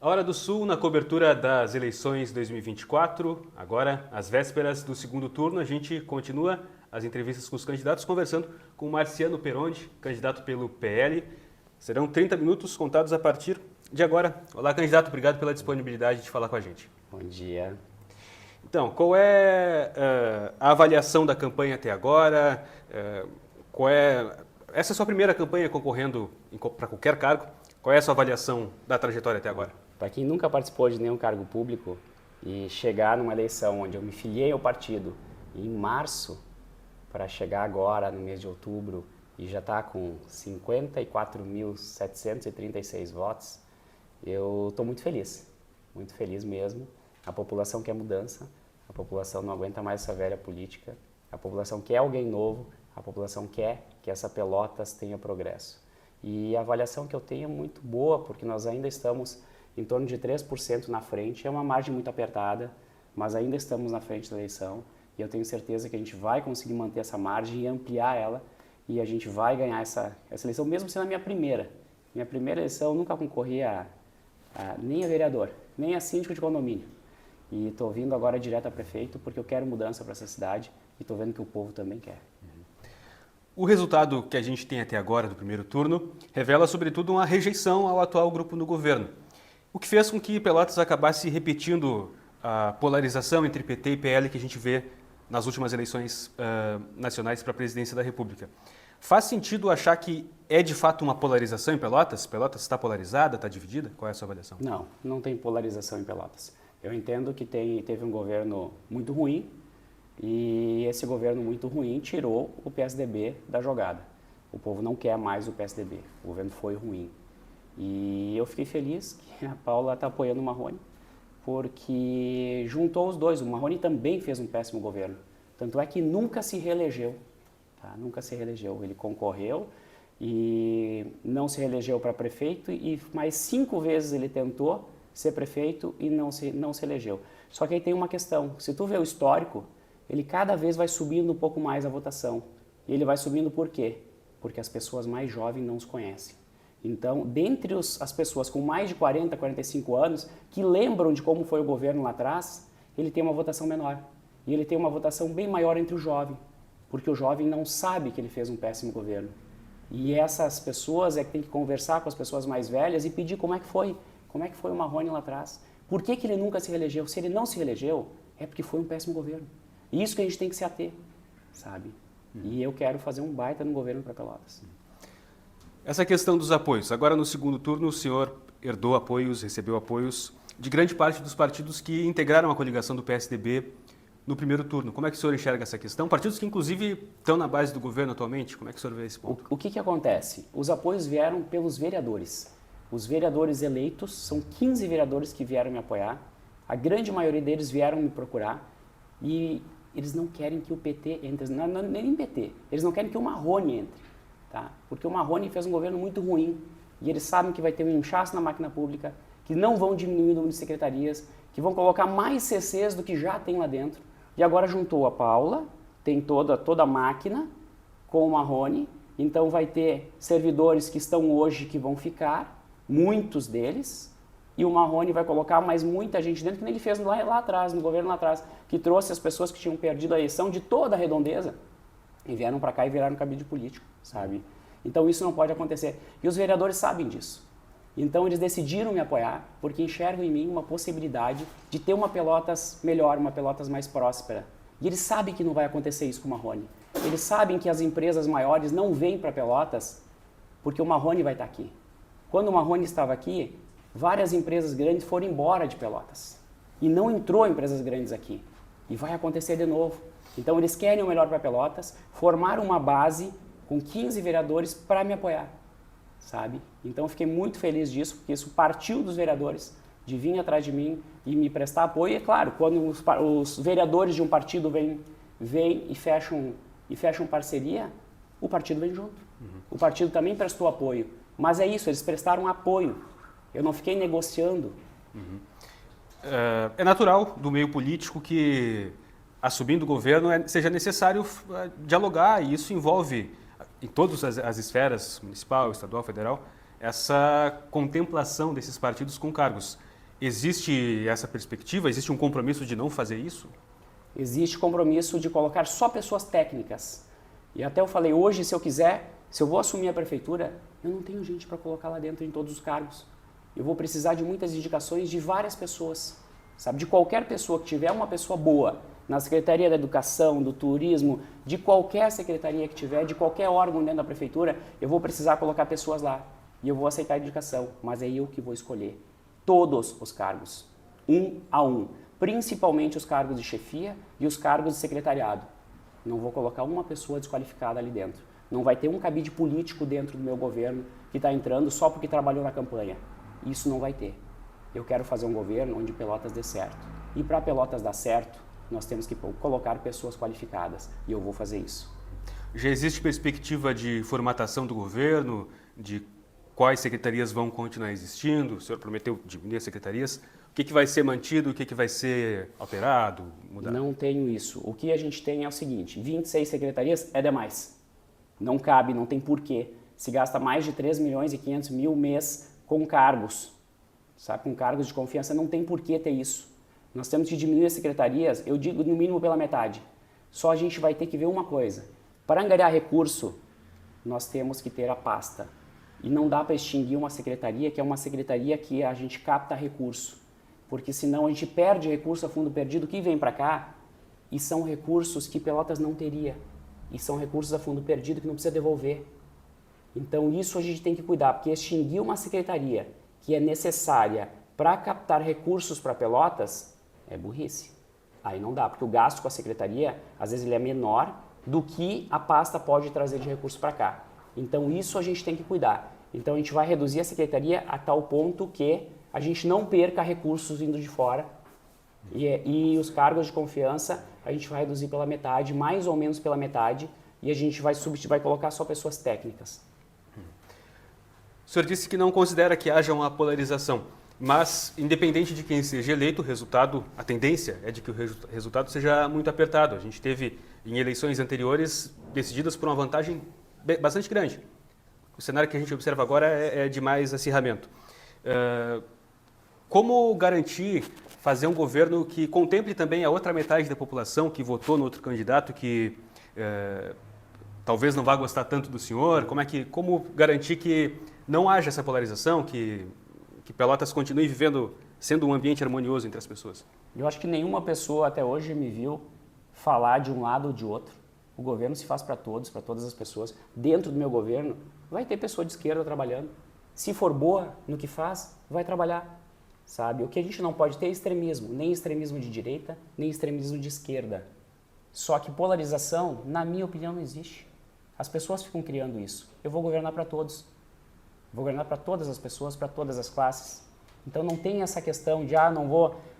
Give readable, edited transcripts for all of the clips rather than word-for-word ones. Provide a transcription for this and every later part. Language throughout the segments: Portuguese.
A Hora do Sul na cobertura das eleições 2024. Agora, às vésperas do segundo turno, a gente continua as entrevistas com os candidatos, conversando com Marciano Perondi, candidato pelo PL. Serão 30 minutos contados a partir de agora. Olá, candidato, obrigado pela disponibilidade de falar com a gente. Bom dia. Então, qual é a avaliação da campanha até agora? Essa é a sua primeira campanha concorrendo para qualquer cargo. Qual é a sua avaliação da trajetória até agora? Para quem nunca participou de nenhum cargo público e chegar numa eleição onde eu me filiei ao partido em março, para chegar agora no mês de outubro e já está com 54.736 votos, eu estou muito feliz mesmo. A população quer mudança, a população não aguenta mais essa velha política, a população quer alguém novo, a população quer que essa Pelotas tenha progresso. E a avaliação que eu tenho é muito boa, porque nós ainda estamos em torno de 3% na frente, é uma margem muito apertada, mas ainda estamos na frente da eleição e eu tenho certeza que a gente vai conseguir manter essa margem e ampliar ela e a gente vai ganhar essa eleição, mesmo sendo a minha primeira. Minha primeira eleição eu nunca concorri nem a vereador, nem a síndico de condomínio. E estou vindo agora direto a prefeito porque eu quero mudança para essa cidade e estou vendo que o povo também quer. O resultado que a gente tem até agora do primeiro turno revela, sobretudo, uma rejeição ao atual grupo no governo, o que fez com que Pelotas acabasse repetindo a polarização entre PT e PL que a gente vê nas últimas eleições nacionais para a presidência da República. Faz sentido achar que é de fato uma polarização em Pelotas? Pelotas está polarizada, está dividida? Qual é a sua avaliação? Não, não tem polarização em Pelotas. Eu entendo que teve um governo muito ruim e esse governo muito ruim tirou o PSDB da jogada. O povo não quer mais o PSDB, o governo foi ruim. E eu fiquei feliz que a Paula está apoiando o Marrone, porque juntou os dois. O Marrone também fez um péssimo governo. Tanto é que nunca se reelegeu. Tá? Nunca se reelegeu. Ele concorreu e não se reelegeu para prefeito e mais 5 vezes ele tentou ser prefeito e não se elegeu. Só que aí tem uma questão. Se tu vê o histórico, ele cada vez vai subindo um pouco mais a votação. E ele vai subindo por quê? Porque as pessoas mais jovens não os conhecem. Então, dentre as pessoas com mais de 40, 45 anos, que lembram de como foi o governo lá atrás, ele tem uma votação menor. E ele tem uma votação bem maior entre o jovem, porque o jovem não sabe que ele fez um péssimo governo. E essas pessoas é que tem que conversar com as pessoas mais velhas e pedir como é que foi o Marrone lá atrás. Por que ele nunca se reelegeu? Se ele não se reelegeu, é porque foi um péssimo governo. E isso que a gente tem que se ater, sabe? E eu quero fazer um baita no governo para Pelotas. Essa questão dos apoios. Agora, no segundo turno, o senhor herdou apoios, recebeu apoios de grande parte dos partidos que integraram a coligação do PSDB no primeiro turno. Como é que o senhor enxerga essa questão? Partidos que, inclusive, estão na base do governo atualmente. Como é que o senhor vê esse ponto? O que acontece? Os apoios vieram pelos vereadores. Os vereadores eleitos, são 15 vereadores que vieram me apoiar. A grande maioria deles vieram me procurar e eles não querem que o PT entre, nem PT, eles não querem que o Marrone entre. Tá? Porque o Marrone fez um governo muito ruim e eles sabem que vai ter um inchaço na máquina pública, que não vão diminuir o número de secretarias, que vão colocar mais CCs do que já tem lá dentro. E agora juntou a Paula, tem toda a máquina com o Marrone, então vai ter servidores que estão hoje que vão ficar, muitos deles, e o Marrone vai colocar mais muita gente dentro, que nem ele fez lá atrás, no governo lá atrás, que trouxe as pessoas que tinham perdido a eleição de toda a redondeza, e vieram para cá e viraram cabide político, sabe? Então isso não pode acontecer. E os vereadores sabem disso. Então eles decidiram me apoiar porque enxergam em mim uma possibilidade de ter uma Pelotas melhor, uma Pelotas mais próspera. E eles sabem que não vai acontecer isso com o Marrone. Eles sabem que as empresas maiores não vêm para Pelotas porque o Marrone vai estar aqui. Quando o Marrone estava aqui, várias empresas grandes foram embora de Pelotas. E não entrou empresas grandes aqui. E vai acontecer de novo. Então eles querem o melhor para Pelotas, formaram uma base com 15 vereadores para me apoiar, sabe? Então eu fiquei muito feliz disso, porque isso partiu dos vereadores, de vir atrás de mim e me prestar apoio. E é claro, quando os vereadores de um partido vêm e fecham parceria, o partido vem junto. O partido também prestou apoio. Mas é isso, eles prestaram apoio. Eu não fiquei negociando. É natural do meio político que, assumindo o governo, seja necessário dialogar, e isso envolve, em todas as esferas, municipal, estadual, federal, essa contemplação desses partidos com cargos. Existe essa perspectiva? Existe um compromisso de não fazer isso? Existe compromisso de colocar só pessoas técnicas. E até eu falei, hoje, se eu quiser, se eu vou assumir a prefeitura, eu não tenho gente para colocar lá dentro em todos os cargos. Eu vou precisar de muitas indicações de várias pessoas, sabe? De qualquer pessoa que tiver uma pessoa boa na Secretaria da Educação, do Turismo, de qualquer secretaria que tiver, de qualquer órgão dentro da prefeitura, eu vou precisar colocar pessoas lá. E eu vou aceitar a indicação, mas é eu que vou escolher todos os cargos, um a um, principalmente os cargos de chefia e os cargos de secretariado. Não vou colocar uma pessoa desqualificada ali dentro. Não vai ter um cabide político dentro do meu governo que está entrando só porque trabalhou na campanha. Isso não vai ter. Eu quero fazer um governo onde Pelotas dê certo. E para Pelotas dar certo, nós temos que colocar pessoas qualificadas. E eu vou fazer isso. Já existe perspectiva de formatação do governo, de quais secretarias vão continuar existindo? O senhor prometeu diminuir as secretarias. O que vai ser mantido, o que vai ser alterado, mudado? Não tenho isso. O que a gente tem é o seguinte, 26 secretarias é demais. Não cabe, não tem porquê. Se gasta mais de 3 milhões e 500 mil mês com cargos, sabe? Com cargos de confiança, não tem porquê ter isso. Nós temos que diminuir as secretarias, eu digo no mínimo pela metade. Só a gente vai ter que ver uma coisa. Para angariar recurso, nós temos que ter a pasta. E não dá para extinguir uma secretaria que é uma secretaria que a gente capta recurso. Porque senão a gente perde recurso a fundo perdido que vem para cá e são recursos que Pelotas não teria. E são recursos a fundo perdido que não precisa devolver. Então isso a gente tem que cuidar, porque extinguir uma secretaria que é necessária para captar recursos para Pelotas é burrice. Aí não dá, porque o gasto com a secretaria, às vezes ele é menor do que a pasta pode trazer de recursos para cá. Então isso a gente tem que cuidar. Então a gente vai reduzir a secretaria a tal ponto que a gente não perca recursos vindo de fora e os cargos de confiança a gente vai reduzir pela metade, mais ou menos pela metade, e a gente vai colocar só pessoas técnicas. O senhor disse que não considera que haja uma polarização, mas independente de quem seja eleito, o resultado, a tendência é de que o resultado seja muito apertado. A gente teve em eleições anteriores decididas por uma vantagem bastante grande. O cenário que a gente observa agora é de mais acirramento. Como garantir fazer um governo que contemple também a outra metade da população que votou no outro candidato, que talvez não vá gostar tanto do senhor? Como garantir que não haja essa polarização, que Pelotas continue vivendo, sendo um ambiente harmonioso entre as pessoas? Eu acho que nenhuma pessoa até hoje me viu falar de um lado ou de outro. O governo se faz para todas as pessoas. Dentro do meu governo, vai ter pessoa de esquerda trabalhando. Se for boa no que faz, vai trabalhar. Sabe? O que a gente não pode ter é extremismo. Nem extremismo de direita, nem extremismo de esquerda. Só que polarização, na minha opinião, não existe. As pessoas ficam criando isso. Eu vou governar para todos. Vou governar para todas as pessoas, para todas as classes. Então não tem essa questão de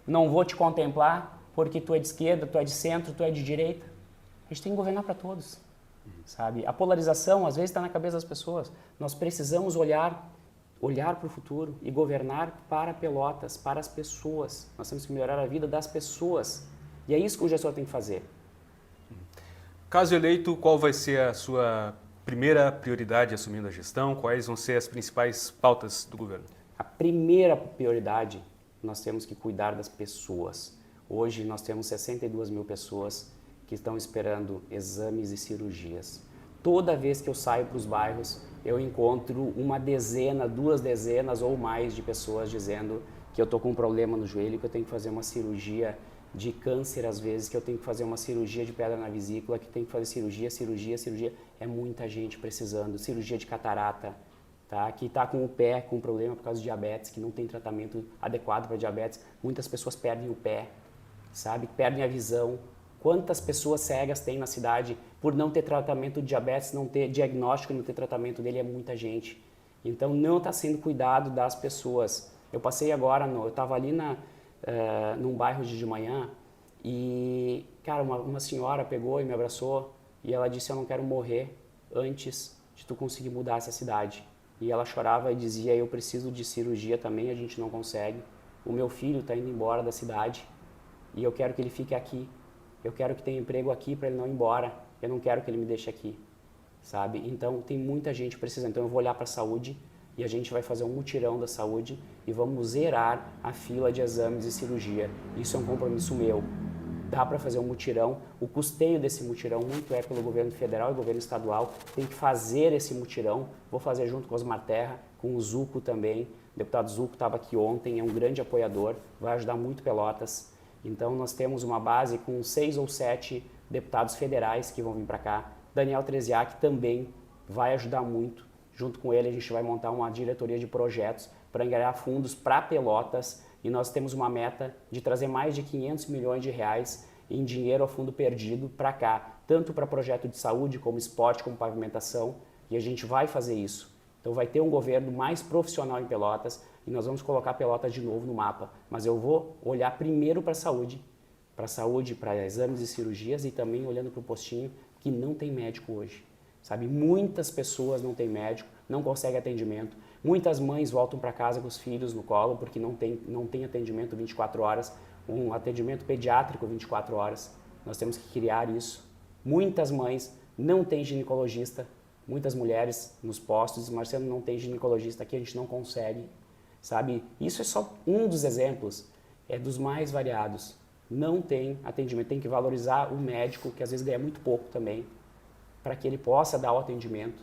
não vou te contemplar porque tu é de esquerda, tu é de centro, tu é de direita. A gente tem que governar para todos, sabe? A polarização às vezes está na cabeça das pessoas. Nós precisamos olhar para o futuro e governar para Pelotas, para as pessoas. Nós temos que melhorar a vida das pessoas. E é isso que o gestor tem que fazer. Caso eleito, qual vai ser a sua primeira prioridade assumindo a gestão? Quais vão ser as principais pautas do governo? A primeira prioridade, nós temos que cuidar das pessoas. Hoje nós temos 62 mil pessoas que estão esperando exames e cirurgias. Toda vez que eu saio para os bairros, eu encontro uma dezena, 2 dezenas ou mais de pessoas dizendo que eu estou com um problema no joelho, que eu tenho que fazer uma cirurgia de câncer às vezes, que eu tenho que fazer uma cirurgia de pedra na vesícula, que tenho que fazer cirurgia. É muita gente precisando. Cirurgia de catarata, tá? Que está com o pé com problema por causa de diabetes, que não tem tratamento adequado para diabetes. Muitas pessoas perdem o pé, sabe? Perdem a visão. Quantas pessoas cegas tem na cidade por não ter tratamento de diabetes, não ter diagnóstico, não ter tratamento dele? É muita gente. Então não está sendo cuidado das pessoas. Eu passei agora, eu estava ali num bairro de manhã e, cara, uma senhora pegou e me abraçou e ela disse: eu não quero morrer antes de tu conseguir mudar essa cidade. E ela chorava e dizia: eu preciso de cirurgia também, a gente não consegue. O meu filho está indo embora da cidade e eu quero que ele fique aqui. Eu quero que tenha emprego aqui para ele não ir embora. Eu não quero que ele me deixe aqui, sabe? Então tem muita gente precisando. Então eu vou olhar para a saúde, e a gente vai fazer um mutirão da saúde e vamos zerar a fila de exames e cirurgia. Isso é um compromisso meu. Dá para fazer um mutirão. O custeio desse mutirão muito é pelo governo federal e governo estadual. Tem que fazer esse mutirão. Vou fazer junto com o Osmar Terra, com o Zuco também. O deputado Zuco estava aqui ontem, é um grande apoiador, vai ajudar muito Pelotas. Então nós temos uma base com 6 ou 7 deputados federais que vão vir para cá. Daniel Treziak também vai ajudar muito. Junto com ele a gente vai montar uma diretoria de projetos para angariar fundos para Pelotas e nós temos uma meta de trazer mais de 500 milhões de reais em dinheiro a fundo perdido para cá, tanto para projeto de saúde, como esporte, como pavimentação, e a gente vai fazer isso. Então vai ter um governo mais profissional em Pelotas e nós vamos colocar Pelotas de novo no mapa. Mas eu vou olhar primeiro para a saúde, para exames e cirurgias e também olhando para o postinho que não tem médico hoje. Sabe, muitas pessoas não têm médico, não conseguem atendimento. Muitas mães voltam para casa com os filhos no colo porque não tem atendimento 24 horas, um atendimento pediátrico 24 horas. Nós temos que criar isso. Muitas mães não têm ginecologista, muitas mulheres nos postos, Marcelo, não tem ginecologista aqui, a gente não consegue, sabe? Isso é só um dos exemplos, é dos mais variados. Não tem atendimento, tem que valorizar o médico, que às vezes ganha muito pouco também, para que ele possa dar o atendimento.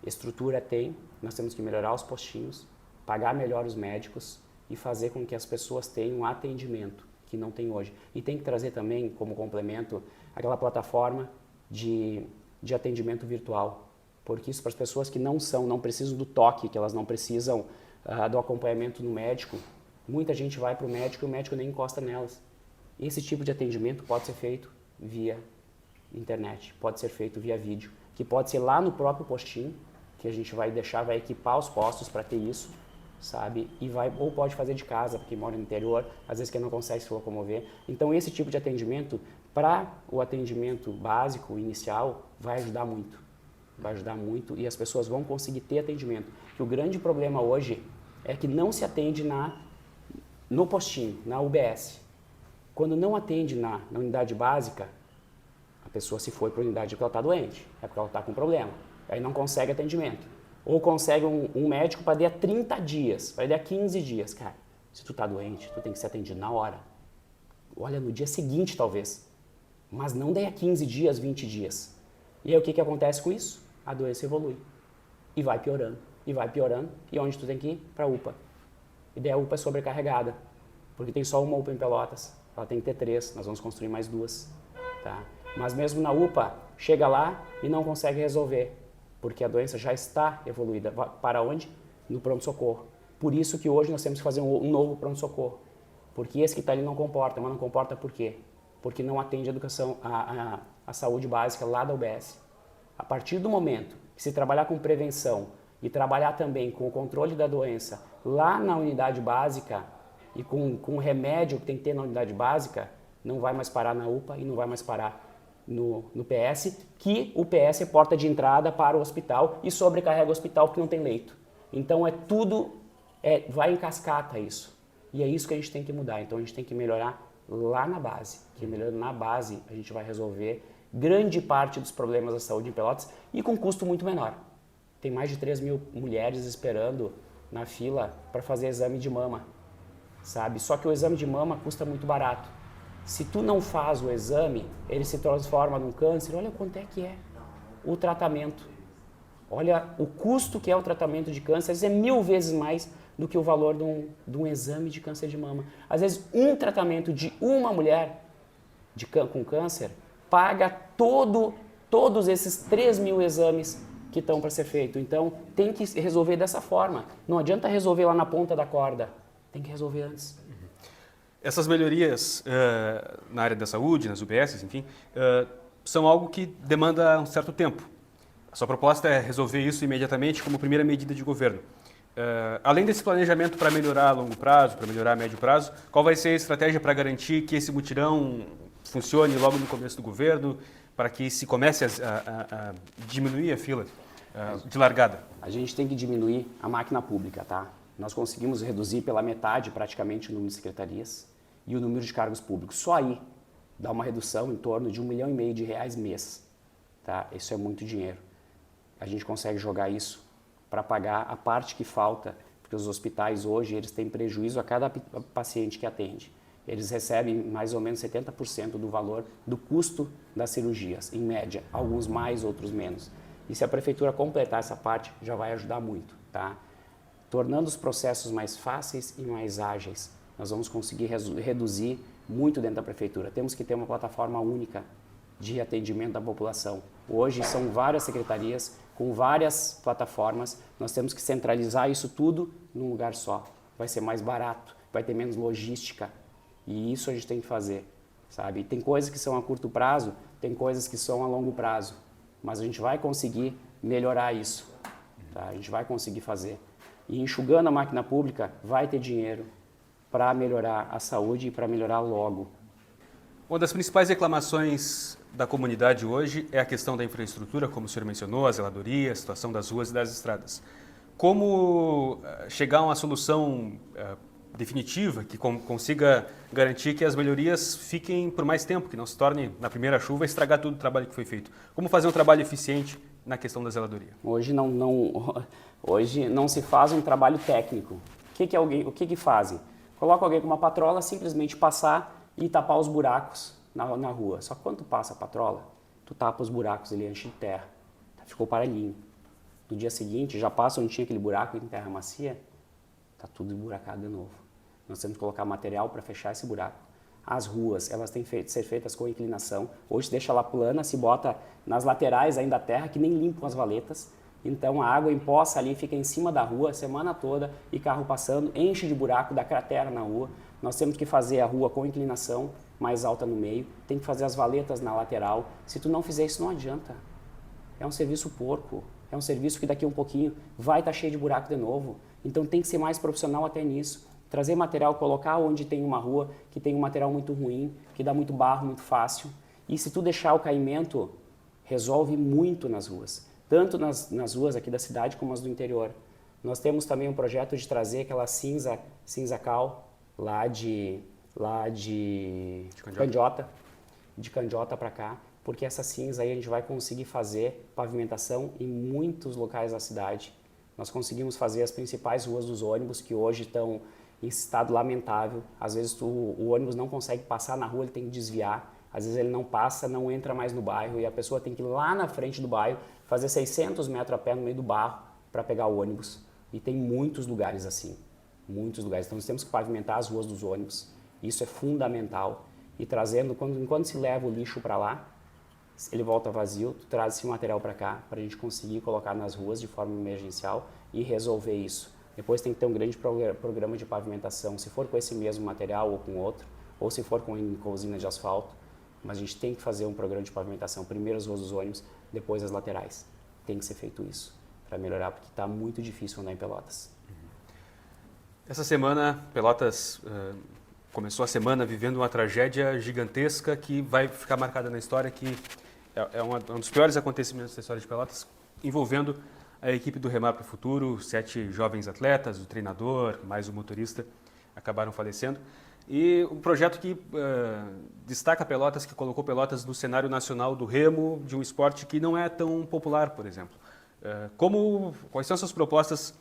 Estrutura tem, nós temos que melhorar os postinhos, pagar melhor os médicos e fazer com que as pessoas tenham um atendimento que não tem hoje. E tem que trazer também, como complemento, aquela plataforma de atendimento virtual, porque isso para as pessoas que não precisam do toque, que elas não precisam do acompanhamento no médico, muita gente vai para o médico e o médico nem encosta nelas. Esse tipo de atendimento pode ser feito via internet, pode ser feito via vídeo, que pode ser lá no próprio postinho, que a gente vai equipar os postos para ter isso, sabe? Ou pode fazer de casa, porque mora no interior, às vezes que não consegue se locomover. Então esse tipo de atendimento, para o atendimento básico, inicial, vai ajudar muito e as pessoas vão conseguir ter atendimento. Que o grande problema hoje é que não se atende no postinho, na UBS. Quando não atende na unidade básica, a pessoa se foi para a unidade porque ela está doente, é porque ela está com problema, aí não consegue atendimento. Ou consegue um médico para daqui a 30 dias, para daqui a 15 dias. Cara, se tu está doente, tu tem que ser atendido na hora. Olha, no dia seguinte talvez, mas não daí a 15 dias, 20 dias. E aí o que acontece com isso? A doença evolui e vai piorando, e onde tu tem que ir? Para a UPA. E daí a UPA é sobrecarregada, porque tem só uma UPA em Pelotas, ela tem que ter 3, nós vamos construir mais 2. Tá? Mas mesmo na UPA, chega lá e não consegue resolver, porque a doença já está evoluída. Para onde? No pronto-socorro. Por isso que hoje nós temos que fazer um novo pronto-socorro, porque esse que está ali não comporta, mas não comporta por quê? Porque não atende a saúde básica lá da UBS. A partir do momento que se trabalhar com prevenção e trabalhar também com o controle da doença lá na unidade básica e com o remédio que tem que ter na unidade básica, não vai mais parar na UPA e não vai mais parar no PS, que o PS é porta de entrada para o hospital e sobrecarrega o hospital porque não tem leito. Então vai em cascata isso. E é isso que a gente tem que mudar. Então a gente tem que melhorar lá na base. Que melhorando na base a gente vai resolver grande parte dos problemas da saúde em Pelotas e com custo muito menor. Tem mais de 3 mil mulheres esperando na fila para fazer exame de mama, sabe? Só que o exame de mama custa muito barato. Se tu não faz o exame, ele se transforma num câncer. Olha quanto é que é o tratamento. Olha o custo que é o tratamento de câncer. Às vezes é 1000 vezes mais do que o valor de um exame de câncer de mama. Às vezes um tratamento de uma mulher com câncer paga todos esses 3 mil exames que estão para ser feito. Então tem que resolver dessa forma. Não adianta resolver lá na ponta da corda. Tem que resolver antes. Essas melhorias na área da saúde, nas UBSs, enfim, são algo que demanda um certo tempo. A sua proposta é resolver isso imediatamente como primeira medida de governo. Além desse planejamento para melhorar a longo prazo, para melhorar a médio prazo, qual vai ser a estratégia para garantir que esse mutirão funcione logo no começo do governo, para que se comece a diminuir a fila de largada? A gente tem que diminuir a máquina pública, tá? Nós conseguimos reduzir pela metade praticamente o número de secretarias e o número de cargos públicos. Só aí dá uma redução em torno de R$1,5 milhão mês. Tá? Isso é muito dinheiro. A gente consegue jogar isso para pagar a parte que falta, porque os hospitais hoje eles têm prejuízo a cada paciente que atende. Eles recebem mais ou menos 70% do valor do custo das cirurgias, em média, alguns mais, outros menos. E se a prefeitura completar essa parte, já vai ajudar muito, tá? Tornando os processos mais fáceis e mais ágeis, nós vamos conseguir reduzir muito dentro da prefeitura. Temos que ter uma plataforma única de atendimento da população. Hoje são várias secretarias com várias plataformas, nós temos que centralizar isso tudo num lugar só. Vai ser mais barato, vai ter menos logística e isso a gente tem que fazer, sabe? Tem coisas que são a curto prazo, tem coisas que são a longo prazo, mas a gente vai conseguir melhorar isso, tá? A gente vai conseguir fazer. E enxugando a máquina pública, vai ter dinheiro para melhorar a saúde e para melhorar logo. Uma das principais reclamações da comunidade hoje é a questão da infraestrutura, como o senhor mencionou, a zeladoria, a situação das ruas e das estradas. Como chegar a uma solução definitiva que consiga garantir que as melhorias fiquem por mais tempo, que não se torne, na primeira chuva, estragar todo o trabalho que foi feito? Como fazer um trabalho eficiente na questão da zeladoria? Hoje não se faz um trabalho técnico. O que fazem? Coloca alguém com uma patrola, simplesmente passar e tapar os buracos na rua. Só que quando tu passa a patrola, tu tapa os buracos, ele enche de terra. Ficou parelhinho. No dia seguinte, já passa onde tinha aquele buraco em terra macia, tá tudo emburacado de novo. Nós temos que colocar material para fechar esse buraco. As ruas, elas têm que ser feitas com inclinação. Hoje se deixa ela plana, se bota nas laterais ainda a terra, que nem limpam as valetas. Então a água empoça ali, fica em cima da rua a semana toda e carro passando, enche de buraco, dá cratera na rua. Nós temos que fazer a rua com inclinação mais alta no meio, tem que fazer as valetas na lateral. Se tu não fizer isso, não adianta. É um serviço porco, é um serviço que daqui a um pouquinho vai estar cheio de buraco de novo. Então tem que ser mais profissional até nisso. Trazer material, colocar onde tem uma rua que tem um material muito ruim, que dá muito barro, muito fácil. E se tu deixar o caimento, resolve muito nas ruas. Tanto nas ruas aqui da cidade como as do interior. Nós temos também um projeto de trazer aquela cinza cal lá de Candiota para cá, porque essa cinza aí a gente vai conseguir fazer pavimentação em muitos locais da cidade. Nós conseguimos fazer as principais ruas dos ônibus, que hoje estão em estado lamentável. Às vezes o ônibus não consegue passar na rua, ele tem que desviar. Às vezes ele não passa, não entra mais no bairro e a pessoa tem que ir lá na frente do bairro, fazer 600 metros a pé no meio do barro para pegar o ônibus. E tem muitos lugares assim, muitos lugares. Então nós temos que pavimentar as ruas dos ônibus, isso é fundamental. E trazendo, enquanto se leva o lixo para lá, ele volta vazio, tu traz esse material para cá, para a gente conseguir colocar nas ruas de forma emergencial e resolver isso. Depois tem que ter um grande programa de pavimentação, se for com esse mesmo material ou com outro, ou se for com usina de asfalto. Mas a gente tem que fazer um programa de pavimentação, primeiro as ruas dos ônibus, depois as laterais. Tem que ser feito isso, para melhorar, porque está muito difícil andar em Pelotas. Essa semana, Pelotas começou a semana vivendo uma tragédia gigantesca que vai ficar marcada na história, que é um dos piores acontecimentos da história de Pelotas, envolvendo a equipe do Remar para o Futuro. 7 jovens atletas, o treinador, mais o motorista, acabaram falecendo. E um projeto que destaca Pelotas, que colocou Pelotas no cenário nacional do remo, de um esporte que não é tão popular, por exemplo. Quais são as suas propostas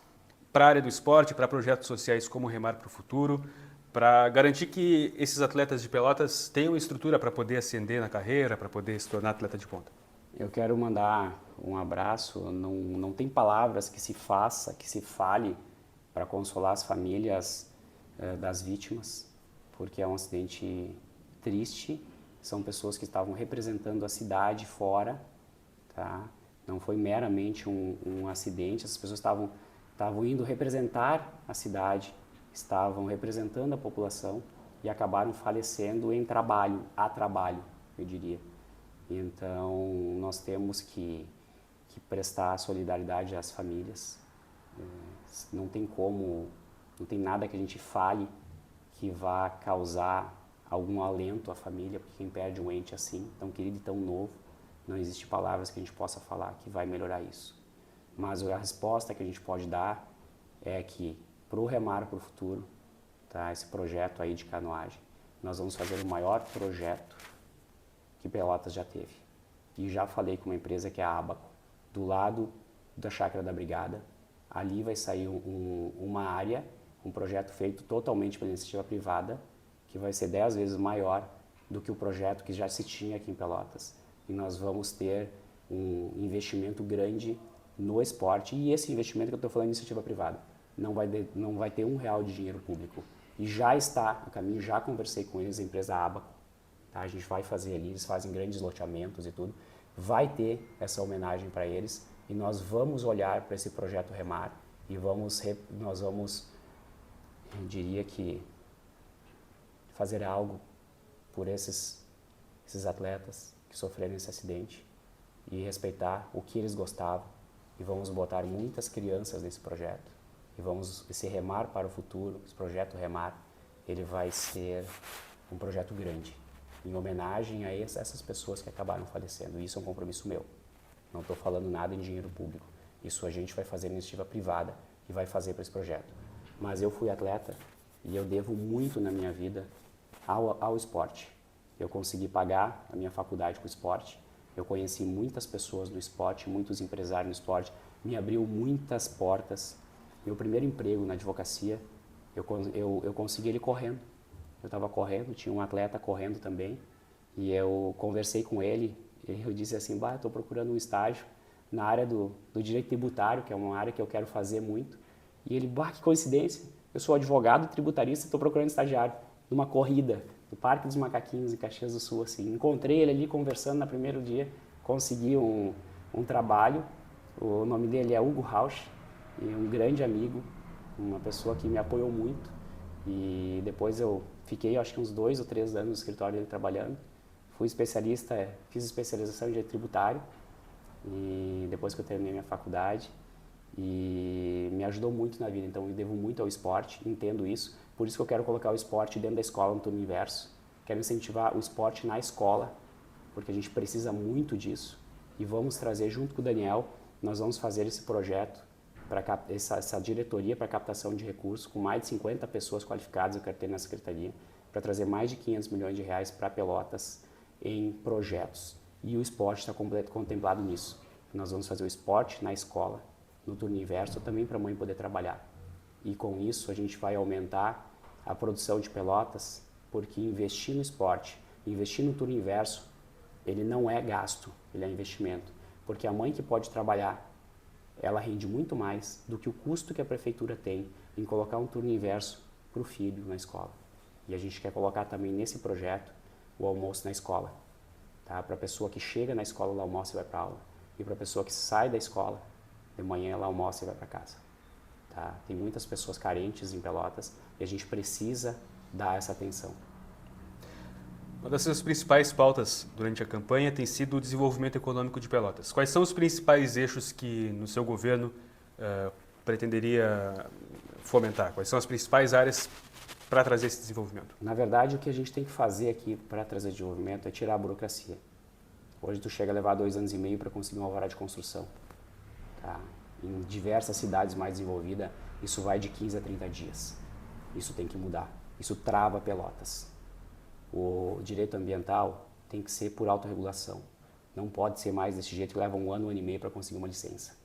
para a área do esporte, para projetos sociais como o Remar para o Futuro, para garantir que esses atletas de Pelotas tenham estrutura para poder ascender na carreira, para poder se tornar atleta de ponta? Eu quero mandar um abraço, não tem palavras que se faça, que se fale para consolar as famílias das vítimas, porque é um acidente triste, são pessoas que estavam representando a cidade fora, tá? Não foi meramente um acidente, essas pessoas estavam indo representar a cidade, estavam representando a população e acabaram falecendo em trabalho, eu diria. Então, nós temos que prestar solidariedade às famílias. Não tem nada que a gente fale que vá causar algum alento à família, porque quem perde um ente assim, tão querido e tão novo, não existe palavras que a gente possa falar que vai melhorar isso. Mas a resposta que a gente pode dar é que, para o Remar para o Futuro, tá, esse projeto aí de canoagem, nós vamos fazer o maior projeto que Pelotas já teve. E já falei com uma empresa que é a Abaco, do lado da Chácara da Brigada, Ali vai sair uma área, um projeto feito totalmente pela iniciativa privada, que vai ser 10 vezes maior do que o projeto que já se tinha aqui em Pelotas. E nós vamos ter um investimento grande no esporte, e esse investimento que eu estou falando é iniciativa privada. Não vai ter R$1 de dinheiro público. E já está a caminho, já conversei com eles, a empresa Abaco, tá? A gente vai fazer ali, eles fazem grandes loteamentos e tudo. Vai ter essa homenagem para eles e nós vamos olhar para esse projeto Remar e nós vamos, eu diria que, fazer algo por esses atletas que sofreram esse acidente e respeitar o que eles gostavam. E vamos botar muitas crianças nesse projeto. E esse Remar para o futuro, esse projeto Remar, ele vai ser um projeto grande, em homenagem a essas pessoas que acabaram falecendo. E isso é um compromisso meu. Não estou falando nada em dinheiro público. Isso a gente vai fazer em iniciativa privada e vai fazer para esse projeto. Mas eu fui atleta e eu devo muito na minha vida ao esporte. Eu consegui pagar a minha faculdade com o esporte. Eu conheci muitas pessoas do esporte, muitos empresários no esporte. Me abriu muitas portas. Meu primeiro emprego na advocacia, eu consegui ele correndo. Eu estava correndo, tinha um atleta correndo também. E eu conversei com ele e eu disse assim, estou procurando um estágio na área do direito tributário, que é uma área que eu quero fazer muito. E ele, que coincidência, eu sou advogado tributarista e estou procurando estagiário numa corrida no Parque dos Macaquinhos, em Caxias do Sul. Assim. Encontrei ele ali conversando no primeiro dia, consegui um trabalho. O nome dele é Hugo Rausch, e um grande amigo, uma pessoa que me apoiou muito. E depois eu fiquei, acho que uns 2 ou 3 anos no escritório dele trabalhando. Fui especialista, fiz especialização em direito tributário, e depois que eu terminei minha faculdade, e me ajudou muito na vida. Então eu devo muito ao esporte, entendo isso. Por isso que eu quero colocar o esporte dentro da escola, no turno inverso. Quero incentivar o esporte na escola, porque a gente precisa muito disso. E vamos trazer junto com o Daniel, nós vamos fazer esse projeto, essa diretoria para captação de recursos, com mais de 50 pessoas qualificadas, eu quero ter na secretaria, para trazer mais de R$500 milhões para Pelotas em projetos. E o esporte está contemplado nisso. Nós vamos fazer o esporte na escola, no turno inverso, também para a mãe poder trabalhar. E com isso a gente vai aumentar a produção de Pelotas, porque investir no esporte, investir no turno inverso, ele não é gasto, ele é investimento. Porque a mãe que pode trabalhar, ela rende muito mais do que o custo que a prefeitura tem em colocar um turno inverso para o filho na escola. E a gente quer colocar também nesse projeto o almoço na escola. Tá? Para a pessoa que chega na escola, ela almoça e vai para aula. E para a pessoa que sai da escola, de manhã ela almoça e vai para casa. Tá? Tem muitas pessoas carentes em Pelotas e a gente precisa dar essa atenção. Uma das suas principais pautas durante a campanha tem sido o desenvolvimento econômico de Pelotas. Quais são os principais eixos que no seu governo pretenderia fomentar? Quais são as principais áreas para trazer esse desenvolvimento? Na verdade, o que a gente tem que fazer aqui para trazer desenvolvimento é tirar a burocracia. Hoje tu chega a levar 2 anos e meio para conseguir um alvará de construção. Tá? Em diversas cidades mais desenvolvidas, isso vai de 15 a 30 dias. Isso tem que mudar. Isso trava Pelotas. O direito ambiental tem que ser por autorregulação. Não pode ser mais desse jeito que leva 1 ano, 1 ano e meio para conseguir uma licença.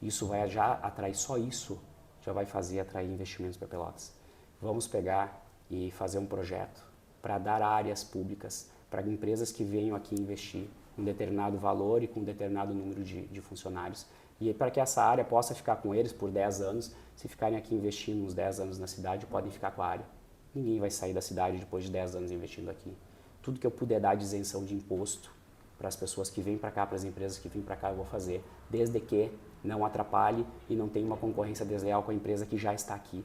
Isso vai já atrair, só isso já vai fazer atrair investimentos para Pelotas. Vamos pegar e fazer um projeto para dar áreas públicas para empresas que venham aqui investir um determinado valor e com um determinado número de funcionários. E para que essa área possa ficar com eles por 10 anos, se ficarem aqui investindo uns 10 anos na cidade, podem ficar com a área. Ninguém vai sair da cidade depois de 10 anos investindo aqui. Tudo que eu puder dar de isenção de imposto para as pessoas que vêm para cá, para as empresas que vêm para cá, eu vou fazer, desde que não atrapalhe e não tenha uma concorrência desleal com a empresa que já está aqui.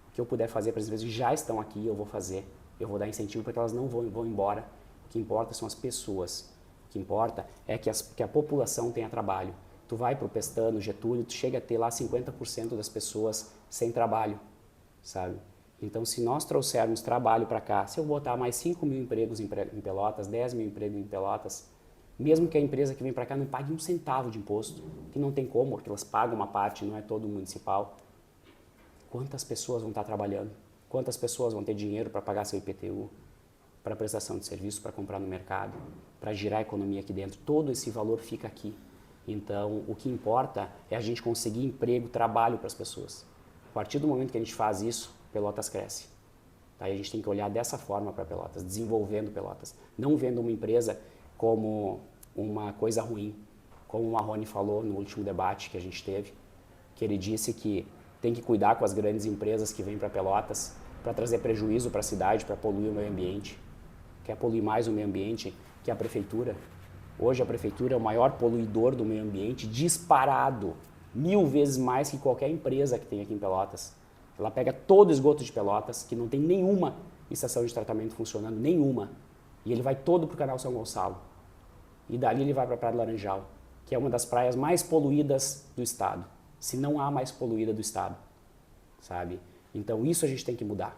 O que eu puder fazer para as empresas que já estão aqui, eu vou fazer. Eu vou dar incentivo para que elas não vão embora. O que importa são as pessoas. O que importa é que a população tenha trabalho. Tu vai para o Pestano, Getúlio, tu chega a ter lá 50% das pessoas sem trabalho, sabe? Então, se nós trouxermos trabalho para cá, se eu botar mais 5 mil empregos em Pelotas, 10 mil empregos em Pelotas, mesmo que a empresa que vem para cá não pague 1 centavo de imposto, que não tem como, porque elas pagam uma parte, não é todo municipal, quantas pessoas vão estar trabalhando? Quantas pessoas vão ter dinheiro para pagar seu IPTU, para prestação de serviço, para comprar no mercado, para girar a economia aqui dentro? Todo esse valor fica aqui. Então, o que importa é a gente conseguir emprego, trabalho para as pessoas. A partir do momento que a gente faz isso, Pelotas cresce. Tá? E a gente tem que olhar dessa forma para Pelotas, desenvolvendo Pelotas. Não vendo uma empresa como uma coisa ruim, como o Marrone falou no último debate que a gente teve, que ele disse que tem que cuidar com as grandes empresas que vêm para Pelotas para trazer prejuízo para a cidade, para poluir o meio ambiente. Quer poluir mais o meio ambiente que a prefeitura? Hoje a prefeitura é o maior poluidor do meio ambiente, disparado, 1000 vezes mais que qualquer empresa que tem aqui em Pelotas. Ela pega todo o esgoto de Pelotas, que não tem nenhuma estação de tratamento funcionando, nenhuma, e ele vai todo para o canal São Gonçalo. E dali ele vai para a Praia do Laranjal, que é uma das praias mais poluídas do estado, se não a mais poluída do estado, sabe? Então isso a gente tem que mudar,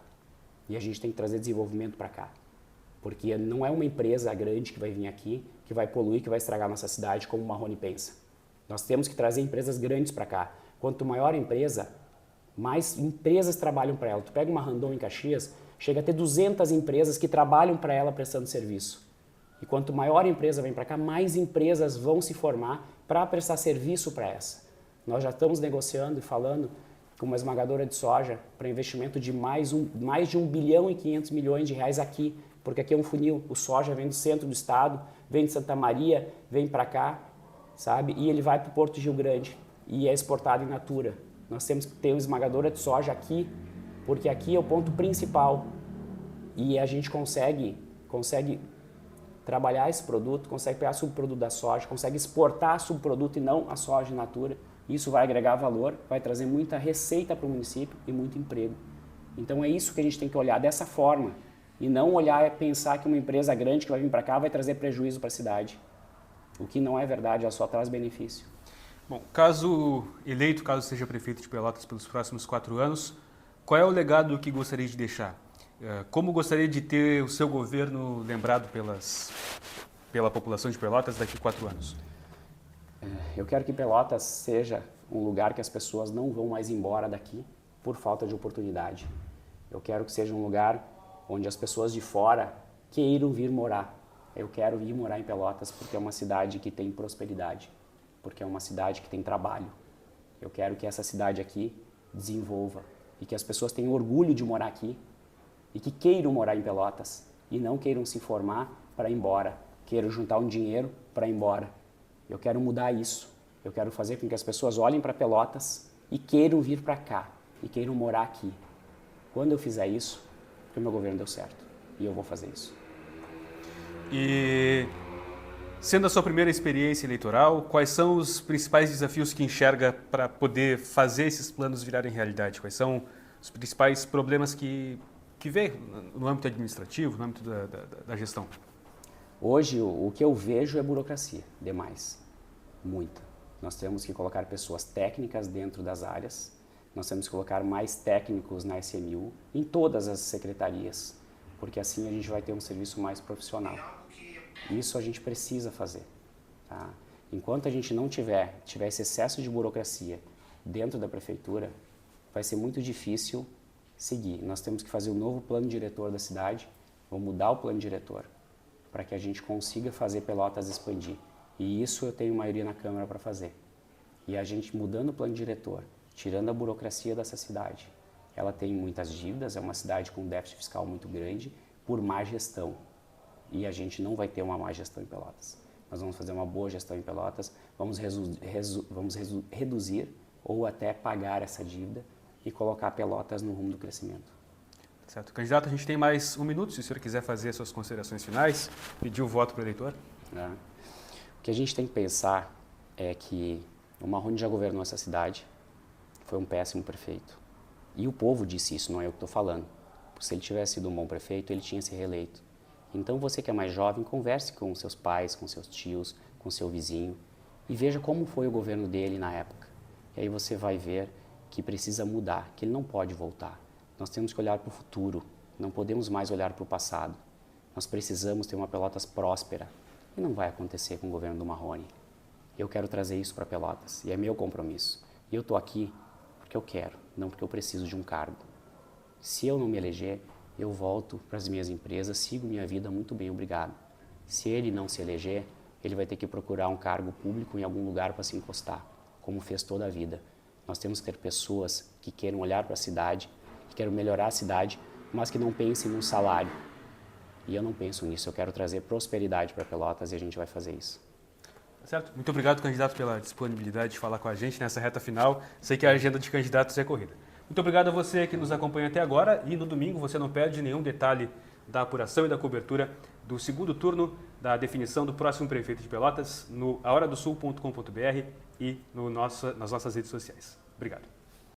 e a gente tem que trazer desenvolvimento para cá, porque não é uma empresa grande que vai vir aqui, que vai poluir, que vai estragar a nossa cidade, como o Marrone pensa. Nós temos que trazer empresas grandes para cá. Quanto maior a empresa, mais empresas trabalham para ela. Tu pega uma Randon em Caxias, chega a ter 200 empresas que trabalham para ela prestando serviço. E quanto maior a empresa vem para cá, mais empresas vão se formar para prestar serviço para essa. Nós já estamos negociando e falando com uma esmagadora de soja para investimento de mais de 1 bilhão e 500 milhões de reais aqui, porque aqui é um funil. O soja vem do centro do estado, vem de Santa Maria, vem para cá, sabe? E ele vai para o Porto de Rio Grande e é exportado in natura. Nós temos que ter uma esmagadora de soja aqui, porque aqui é o ponto principal. E a gente consegue trabalhar esse produto, consegue pegar subproduto da soja, consegue exportar subproduto e não a soja in natura. Isso vai agregar valor, vai trazer muita receita para o município e muito emprego. Então é isso que a gente tem que olhar dessa forma. E não olhar e pensar que uma empresa grande que vai vir para cá vai trazer prejuízo para a cidade. O que não é verdade, ela só traz benefício. Bom, caso eleito, caso seja prefeito de Pelotas pelos próximos 4 anos, qual é o legado que gostaria de deixar? Como gostaria de ter o seu governo lembrado pela população de Pelotas daqui a 4 anos? Eu quero que Pelotas seja um lugar que as pessoas não vão mais embora daqui por falta de oportunidade. Eu quero que seja um lugar onde as pessoas de fora queiram vir morar. Eu quero vir morar em Pelotas porque é uma cidade que tem prosperidade, porque é uma cidade que tem trabalho. Eu quero que essa cidade aqui desenvolva e que as pessoas tenham orgulho de morar aqui e que queiram morar em Pelotas e não queiram se formar para ir embora, queiram juntar um dinheiro para ir embora. Eu quero mudar isso. Eu quero fazer com que as pessoas olhem para Pelotas e queiram vir para cá e queiram morar aqui. Quando eu fizer isso, porque o meu governo deu certo e eu vou fazer isso. E sendo a sua primeira experiência eleitoral, quais são os principais desafios que enxerga para poder fazer esses planos virarem realidade? Quais são os principais problemas que vê no âmbito administrativo, no âmbito da gestão? Hoje, o que eu vejo é burocracia, demais, muita. Nós temos que colocar pessoas técnicas dentro das áreas, nós temos que colocar mais técnicos na SMU, em todas as secretarias, porque assim a gente vai ter um serviço mais profissional. Isso a gente precisa fazer. Tá? Enquanto a gente não tiver esse excesso de burocracia dentro da prefeitura, vai ser muito difícil seguir. Nós temos que fazer um novo plano diretor da cidade, vamos mudar o plano diretor, para que a gente consiga fazer Pelotas expandir. E isso eu tenho maioria na Câmara para fazer. E a gente mudando o plano diretor, tirando a burocracia dessa cidade. Ela tem muitas dívidas, é uma cidade com déficit fiscal muito grande, por má gestão. E a gente não vai ter uma má gestão em Pelotas. Nós vamos fazer uma boa gestão em Pelotas, vamos reduzir ou até pagar essa dívida e colocar Pelotas no rumo do crescimento. Certo. Candidato, a gente tem mais 1 minuto, se o senhor quiser fazer suas considerações finais, pedir o voto para o eleitor. O que a gente tem que pensar é que o Marrone já governou essa cidade, foi um péssimo prefeito. E o povo disse isso, não é eu que estou falando. Porque se ele tivesse sido um bom prefeito, ele tinha se reeleito. Então você que é mais jovem, converse com seus pais, com seus tios, com seu vizinho e veja como foi o governo dele na época. E aí você vai ver que precisa mudar, que ele não pode voltar. Nós temos que olhar para o futuro, não podemos mais olhar para o passado. Nós precisamos ter uma Pelotas próspera e não vai acontecer com o governo do Marrone. Eu quero trazer isso para Pelotas e é meu compromisso. E eu estou aqui porque eu quero, não porque eu preciso de um cargo. Se eu não me eleger, eu volto para as minhas empresas, sigo minha vida muito bem, obrigado. Se ele não se eleger, ele vai ter que procurar um cargo público em algum lugar para se encostar, como fez toda a vida. Nós temos que ter pessoas que queiram olhar para a cidade, que queiram melhorar a cidade, mas que não pensem num salário. E eu não penso nisso, eu quero trazer prosperidade para Pelotas e a gente vai fazer isso. Certo? Muito obrigado, candidato, pela disponibilidade de falar com a gente nessa reta final. Sei que a agenda de candidatos é corrida. Muito obrigado a você que nos acompanha até agora e no domingo você não perde nenhum detalhe da apuração e da cobertura do segundo turno da definição do próximo prefeito de Pelotas no ahoradosul.com.br e nas nossas redes sociais. Obrigado.